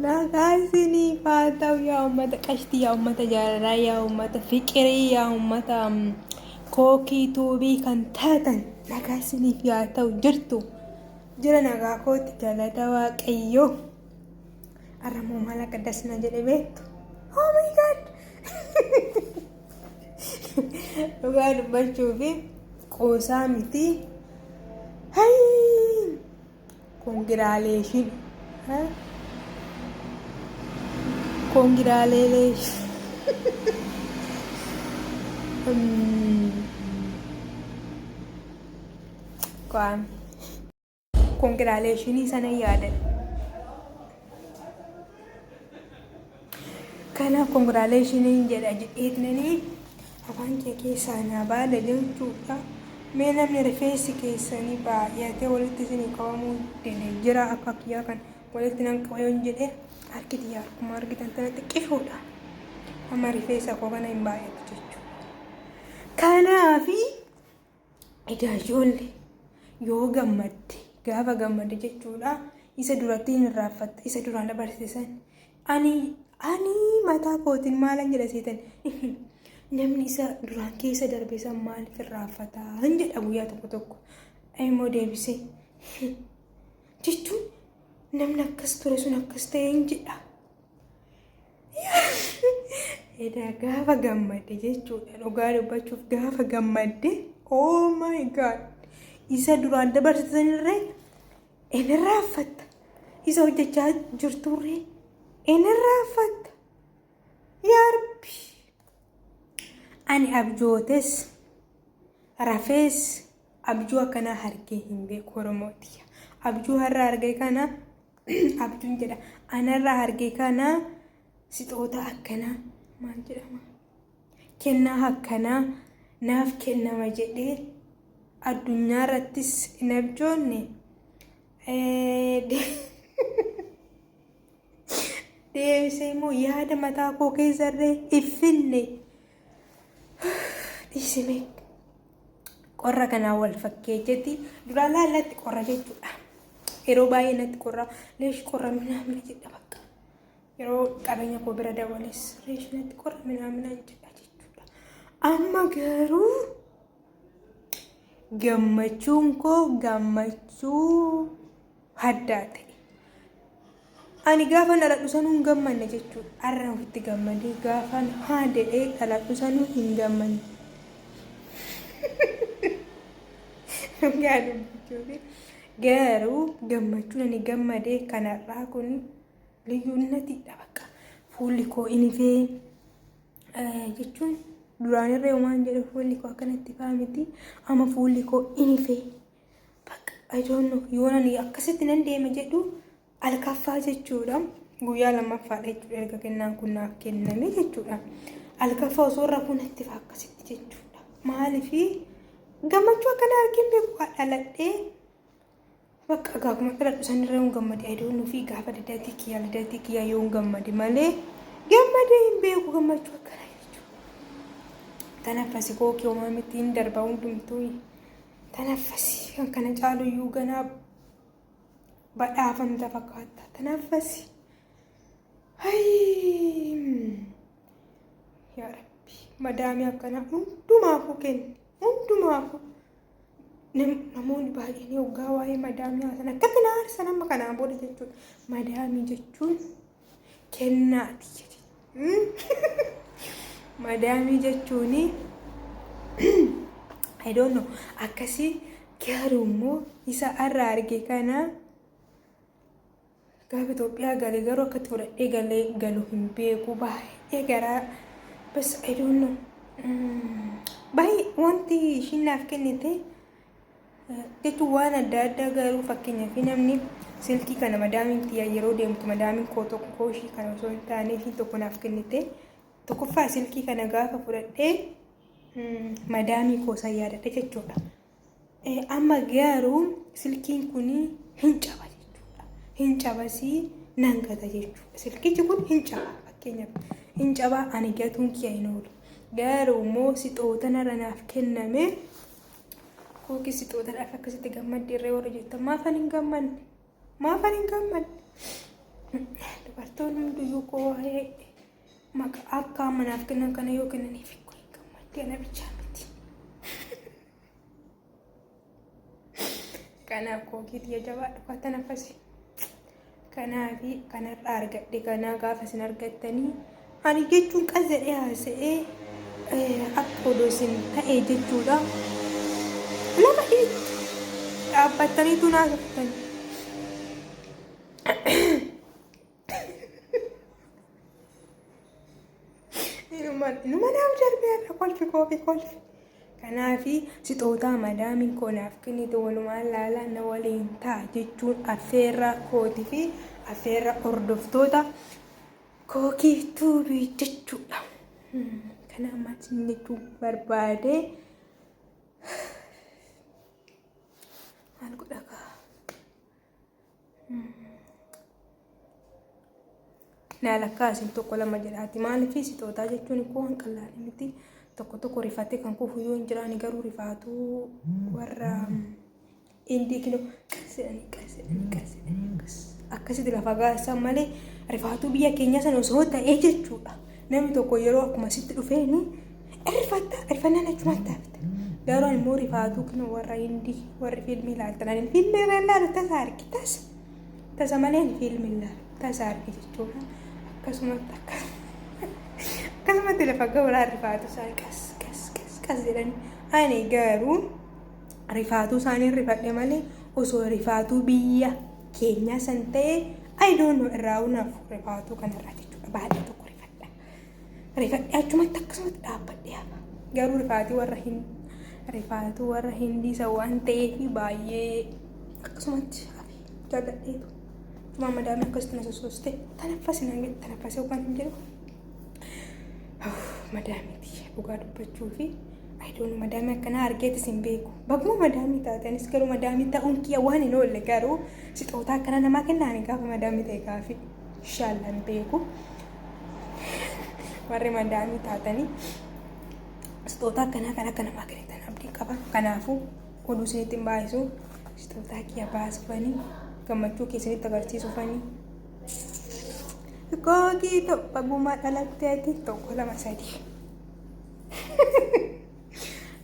Nagaasini faataw yaa uummata qashtii yaa uummata jaalalaa yaa uummata fiqirii yaa uummata kookii tuubii kan taatan nagaasiniif yaa ta'u jirtu jira nagaa kooti galata waaqayyoo arramoo maala qaddasna jedhe beektu. Oh my god dhugaa dubbachuufi qoosaa miti. Hai congratulations congratulations sana yaadan kanaaf congratulations jedha jedheetnanii afaan kee keessaa naa baala jechuudha. Mee namni rifeensi keessanii baay'atee walitti isinii qabamuu jira akka kiyyaa kan walitti nan qaba yoon jedhe harkiti yaa akkuma argitan tana xiqqishoodha. Amma rifeensa koo kana hin baay'atu jechuudha. Kanaafi ijoollee yoo gammadde gaafa gammadde jechuudha isa duratti hin raaffatta isa duraan dabarsiisan ani mataa kootiin maalan jedha seetan namni isa duraan keessa darbe san maaliif irraaffataa hin jedha guyyaa tokko immoo deebisee jechuun namni akkas ture sun akkas ta'e hin jedha. Edaa gaafa gammadde jechuudha dhugaa dubbachuuf gaafa gammadde oh my god isa duraan dabarsiisan irree in irraaffatta isa hojjechaa jirturree in irraaffatta yaa rabbi. Ani abjootes rafees abjuu akkanaa hargee hin beeku Oromooti. Abjuu har'a argee kana abjuun jedha anarraa argee kana sixoota akkanaa maal jedhama kennaa akkanaa naaf kennama jedhee addunyaa irrattis hin abjoonne deebisee immoo yaada mataa koo keessarree iffinne dhiisime qorra kanaa wal fakkeechetti duraan laallatti qorra jechuudha. Yeroo baay'ee natti qorra leesh qorra minaamina jedha bakka yeroo qabeenya koo bira dabales leesh natti qorra minaamina jedha jechuudha. Amma garuu gammachuun koo gammachuu haddaa ta'e. Ani gaafa dhaladhu sanuu hin gammanne jechuudha. Har'a ofitti gammadee gaafa haadhee dhaladhu sanuu hin gammanne. Garuu gammachuun ani gammadee kanarraa kun liyyuunnatiidha bakka. Fuulli koo inifee jechuun duraan irree waan jedhu fuulli koo akkanatti fa'aa miti. Amma fuulli koo inifee bakka ajoonno yoon ani akkasitti nan deema jedhu alkaffaa jechuudha. Guyyaa lammaffaadha jechuudha erga kennaan kun naaf kenname jechuudha. Alkaffaa osoo rafuu natti fa'aa akkasitti jechuudha. Maaliifii gammachuu akkana argin beeku dhaladhee bakka gaafuma dhaladhu sanirra hin gammade adoonuu fi gaafa liddatii kiyyaa yoo hin gammade malee gammadee hin beeku gammachuu akkana jechuudha. Tanaffasi kookii uumamitti hin darba hundumtuu tanaffasi kan kana caaluyyuu ganaa badhaafamta fakkaata tanaffasi. Yaa Rabbi madaamii akkana hundumaafu kenni. Hundumaafu namoonni baay'een hoggaa waa'ee madaamii haasan akkatti na aarsan amma kanaan booda jechuudha. Madaamii jechuun kennaati jedhe. Madaamii jechuun I don't know akkasii garuu immoo isa har'a arge kana gaafa Itoophiyaa galee garuu akkatti fudhadhee galee galu hin beeku baay'ee garaa bas I don't know. Baay'ee wanti ishiin naaf kennite jechuun waan adda addaa garuu fakkeenyaaf namni silkii kana madaamiin tiyyaa yeroo deemtu madaamiin koo tokko ishii kana osoo hin taane ishii tokko naaf kennite tokkoffaa silkii kana gaafa fudhadhee madaamii koo san yaadadhe jechuudha. Amma garuu silkiin kun hin caba jechuudha. Hin cabasii nan gata jechuudha. Silkichi kun hin caba fakkeenyaaf hin caba ani gatuun kiyya hin oolu. Garuu immoo sixoota narra naaf kenname kookii sixootadhaaf akkasitti gammadde irree warra jettan maafan hin gammanne Dubartoonni hundiyyuu koo waa'ee akka manaaf kennan kana yoo kennaniif gammaddee ana bichaa miti. Kanaaf kookiitii jabaa dhufaata nafasi. Kanaafi kanarraa argadhe kanaa gaafa isin argattanii ani jechuun qazadhee haasa'ee akka odoo isin ta'ee jechuudha. Lama dhaabbattaniitu naasoftan. Inuma naaf darbee irra kolfi. Kanaafi sixootaa madaamiin koo naaf kennite walumaan laalaa na waliin ta'a jechuun affeerra kootii fi affeerra hordoftoota kookii tuubii jechuudha. Kana ammaatti jechuu barbaade maal godhakaa? Naalakkaasiin tokko lama jedhaati. Maaliif sixootaa jechuun koo hanqallaan miti. Tokko rifatee kan kufu yoo hin jiraanne garuu rifaatuu warra indii kilo qasedhanii akkasitti lafa gaassan malee rifaatuu biyya keenya sana osoo ta'ee jechuudha. Namni tokko yeroo akkuma sitti dhufeeni rifannaan achumatti taafte. Garuu immoo rifaatuu kilo warra indii warri fiilmii ilaaltan fiilmii ilaalu tasa argi tasa malee fiilmii ilaalu tasa argi jechuudha. Akkasumatti lafa gabraa rifaatuu isaanii qas jedhanii ani garuu rifaatuu isaanii rifadhe malee osoo rifaatuu biyya keenya san ta'e ayidoonoo irraa unaaf rifaatuu kanarraa jechuudha. Baay'ee tokko rifadhe achumatti akkasumatti dhaabbadhee hafa. Garuu rifaatuu warra hindii isa waan ta'eef baay'ee akkasumatti hafi jaalladheetu. Tuma madaamii akkasitti na sosoostee tanaffasi yookaan hin jedhu. Madaamiti dhugaa dubbachuu fi ayidoon madaamii akkanaa argeetis hin beeku. Bakkuma madaamii taatanis garuu madaamii ta'uun kiyya waan hin oolle garuu sixootaa akkana namaa kennaani gaafa madaamii ta'e gaafi shaallaan beeku. Warri madaamii taatanii sixootaa akkanaa kan akka namaa kennitan abdii qaba. Kanaafuu oduu isinitti hin baay'isu sixootaa kiyya baasufanii gammachuu keessanitti agarsiisufanii. Kookii tokko gumaa dhalatteeti tokko lama sadii.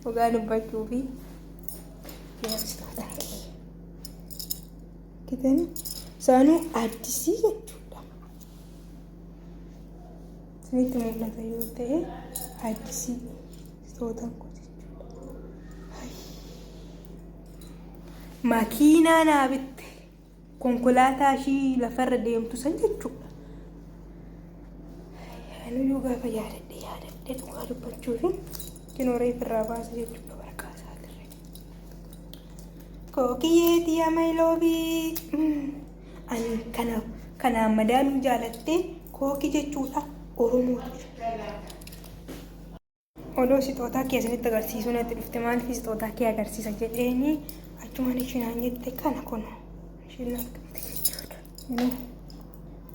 Dhugaa dubbachuu fi kitani saanuu addisii jechuudha. Isinitti mul'ata yoo ta'e addisii sixootaan koo jechuudha. Makiinaa naa bitte konkolaataa ishii lafarra deemtu san jechuudha. Nuyyuu gaafa yaadadhe dhugaa dubbachuu fi kinooree irraa baasa jechuudha waraqaa isaatirra. Kookiyyeetii amayloobii ani kanaan madaamii jaalattee kookii jechuudha Oromooti. Odoo sixootaa keessanitti agarsiisuu natti dhufte maaliif sixootaa kee agarsiisa jedheeni achumaan ishinaan jette kana kun ishiin argamte jechuudha.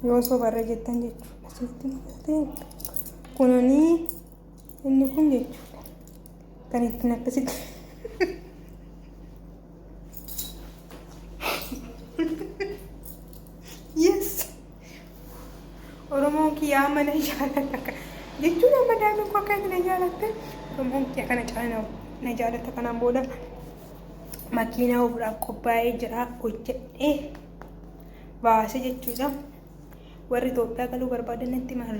Yoo sobarra jettan jechuudha. Kunanii inni kun jechuudha. Kan ittiin akkasitti yes Oromoon kiyyaa mana jaalatta jechuudha. Madaamiin koo akkatti na jaalatte Oromoon kiyyaa kana caala na jaalatta. Kanaan booda makiinaa ofuudhaaf qophaa'ee jira hojjedhee baase jechuudha. Warri Itoophiyaa galuu barbaadan natti maal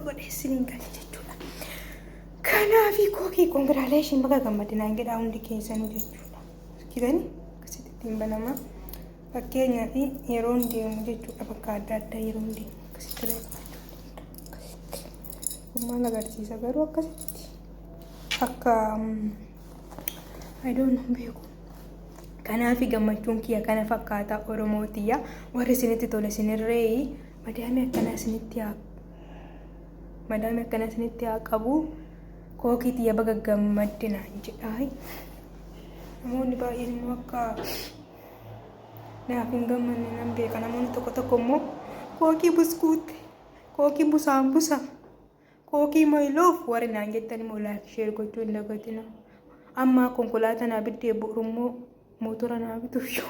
godheessiniin gale jechuudha. Kanaafi kookii koongiraaleeshin bakka gammadinaan jedhaa hundi keessanuu jechuudha. Kitani akkasitti ittiin banamaa fakkeenyaaf yeroo deemu jechuudha. Bakka adda addaa yeroo deemu akkasitti maal agarsiisa garuu akkasitti akka ayidoon beeku. Kanaafi gammachuun kiyya kana fakkaata Oromootiyya. Warri isinitti tole isinirree madaamii akkana isinitti haa qabu. Kookii tiyya baga gammaddinaan jedhaa. Namoonni baay'een immoo akka naaf hin gammanne nan beeka. Namoonni tokko immoo kookii buskuutti, kookii busaambusa, kookii mayloof warri naan jettan immoo laayik sheer gochuu hin dagatina. Amma konkolaataa naa biddee bu'uurummoo mootora naa bituuf yoo